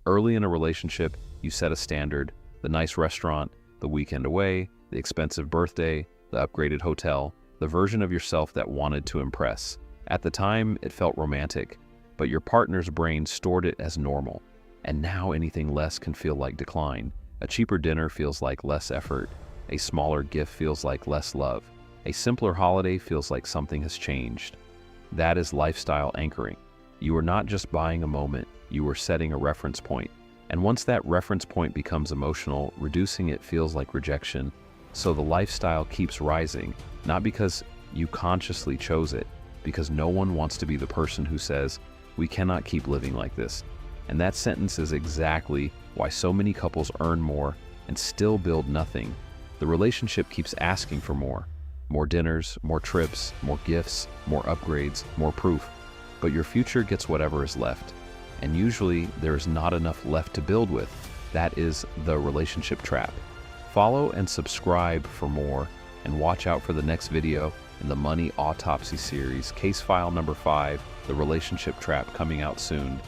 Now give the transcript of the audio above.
Early in a relationship, you set a standard: the nice restaurant, the weekend away, the expensive birthday, the upgraded hotel, the version of yourself that wanted to impress. At the time, it felt romantic, but your partner's brain stored it as normal. And now anything less can feel like decline. A cheaper dinner feels like less effort. A smaller gift feels like less love. A simpler holiday feels like something has changed. That is lifestyle anchoring. You are not just buying a moment, you are setting a reference point. And once that reference point becomes emotional, reducing it feels like rejection. So the lifestyle keeps rising, not because you consciously chose it, because no one wants to be the person who says, "We cannot keep living like this." And that sentence is exactly why so many couples earn more and still build nothing. The relationship keeps asking for more. More dinners, more trips, more gifts, more upgrades, more proof. But your future gets whatever is left. And usually there is not enough left to build with. That is the relationship trap. Follow and subscribe for more, and watch out for the next video in the Money Autopsy series, case file number 5, the relationship trap, coming out soon.